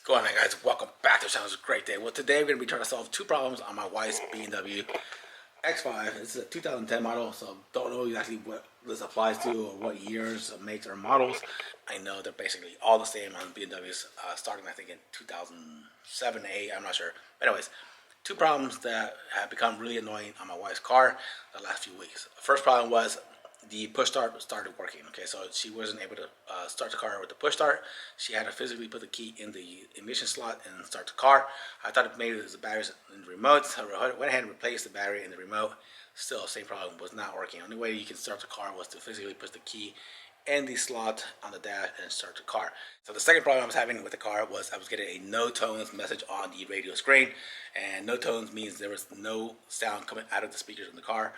Going on, guys? Welcome back to the channel. It's a great day. Well, today we're going to be trying to solve two problems on my wife's BMW X5. This is a 2010 model, so don't know exactly what this applies to or what years, makes, or models. I know they're basically all the same on BMWs, starting I think in 2007, 8. I'm not sure. But anyways, two problems that have become really annoying on my wife's car the last few weeks. The first problem was the push start started working. Okay, so she wasn't able to start the car with the push start. She had to physically put the key in the ignition slot and start the car. I thought maybe it was the batteries in the remote, so I went ahead and replaced the battery in the remote. Still, same problem, was not working. The only way you can start the car was to physically put the key in the slot on the dash and start the car. So the second problem I was having with the car was I was getting a no tones message on the radio screen, and no tones means there was no sound coming out of the speakers in the car.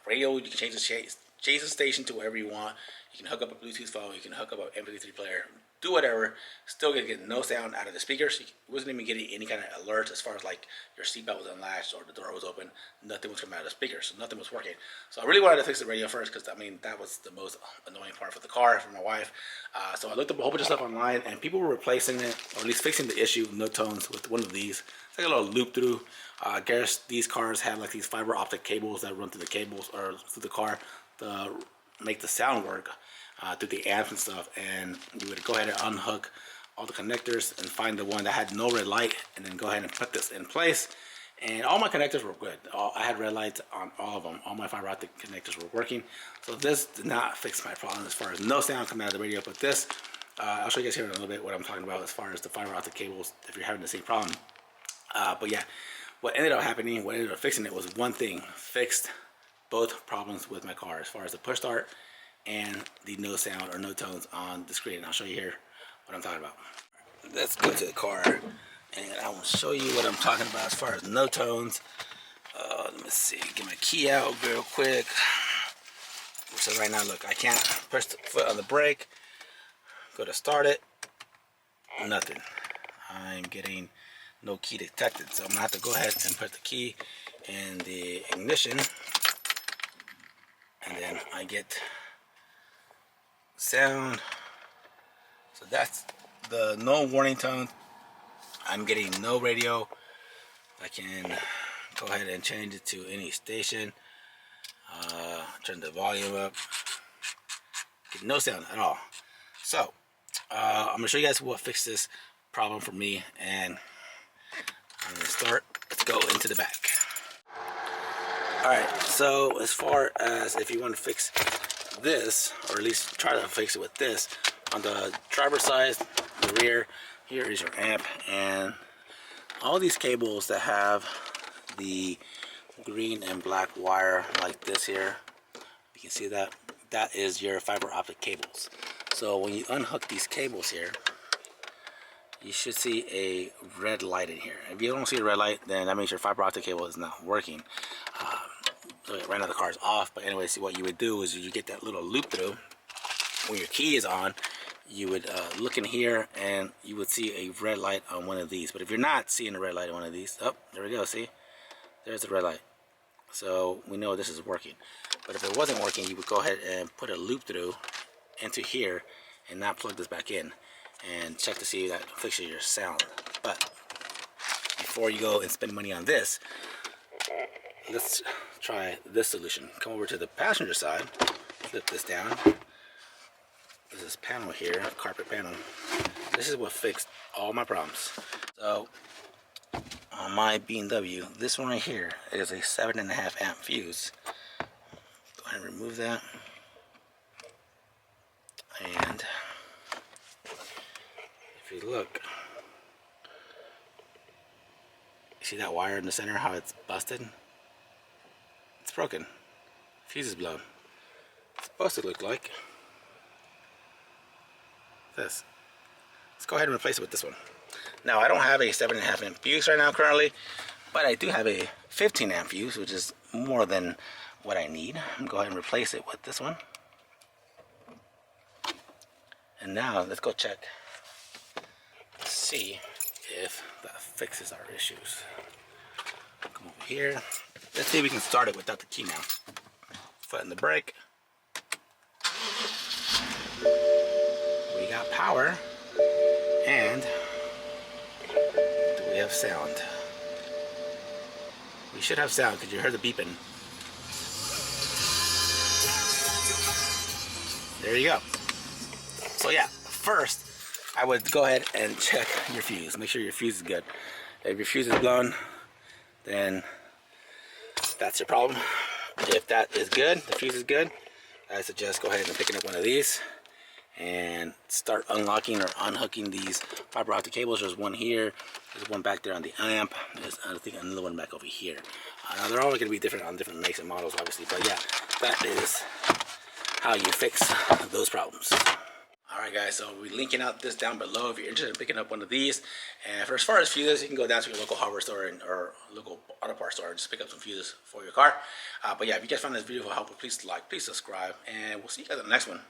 Radio, you can change the station to wherever you want. You can hook up a Bluetooth phone, you can hook up an MP3 player, do whatever. Still gonna get no sound out of the speakers. She wasn't even getting any kind of alerts as far as like your seatbelt was unlatched or the door was open. Nothing was coming out of the speakers, so nothing was working. So I really wanted to fix the radio first because I mean that was the most annoying part for the car for my wife. So I looked up a whole bunch of stuff online, and people were replacing it, or at least fixing the issue of no tones with one of these. It's like a little loop through. I guess these cars have like these fiber optic cables that run through the cables or through the car to make the sound work through the amps and stuff. And you would go ahead and unhook all the connectors and find the one that had no red light, and then go ahead and put this in place. And all my connectors were good. I had red lights on all of them. All my fiber optic connectors were working. So this did not fix my problem as far as no sound coming out of the radio. But this, I'll show you guys here in a little bit what I'm talking about as far as the fiber optic cables if you're having the same problem. But yeah, what ended up happening, what ended up fixing it was one thing. Fixed both problems with my car as far as the push start and the no sound or no tones on the screen. And I'll show you here what I'm talking about. Let's go to the car and I will show you what I'm talking about as far as no tones. Let me see, get my key out real quick. So right now, look, I can't push the foot on the brake, go to start it, nothing. I'm getting no key detected, so I'm gonna have to go ahead and put the key in the ignition, and then I get sound. So that's the no warning tone. I'm getting no radio. I can go ahead and change it to any station, turn the volume up, get no sound at all. So I'm gonna show you guys what fixed this problem for me, and I'm gonna start. Let's go into the back. Alright, so as far as if you want to fix this, or at least try to fix it with this, on the driver's side, the rear, here is your amp, and all these cables that have the green and black wire like this here, you can see that, that is your fiber optic cables. So when you unhook these cables here, you should see a red light in here. If you don't see a red light, then that means your fiber optic cable is not working. So right now the car is off, but anyway, see what you would do is you get that little loop through. When your key is on, you would look in here and you would see a red light on one of these. But if you're not seeing a red light on one of these, oh, there we go, see? There's the red light. So we know this is working. But if it wasn't working, you would go ahead and put a loop through into here and not plug this back in, and check to see that fixes your sound. But before you go and spend money on this, let's try this solution. Come over to the passenger side, flip this down. This is panel here, carpet panel. This is what fixed all my problems. So on my BMW, this one right here is a 7.5 amp fuse. Go ahead and remove that. And if you look, you see that wire in the center, how it's busted? It's broken. Fuse is blown. It's supposed to look like this. Let's go ahead and replace it with this one. Now I don't have a 7.5 amp fuse right now currently, but I do have a 15 amp fuse, which is more than what I need. I'm gonna go ahead and replace it with this one. And now let's go check to see if that fixes our issues. Come over here. Let's see if we can start it without the key now. Foot in the brake. We got power, and have sound. We should have sound because you heard the beeping. There you go. So yeah, first I would go ahead and check your fuse. Make sure your fuse is good. If your fuse is blown, then that's your problem. If that is good, the fuse is good, I suggest go ahead and picking up one of these and start unlocking or unhooking these fiber optic cables. There's one here, there's one back there on the amp, there's I think another one back over here. Now they're all going to be different on different makes and models, obviously, but yeah, that is how you fix those problems. Alright guys, so we're linking out this down below if you're interested in picking up one of these. And for as far as fuses, you can go down to your local hardware store or local auto parts store and just pick up some fuses for your car. But yeah, if you guys found this video helpful, please like, please subscribe, and we'll see you guys in the next one.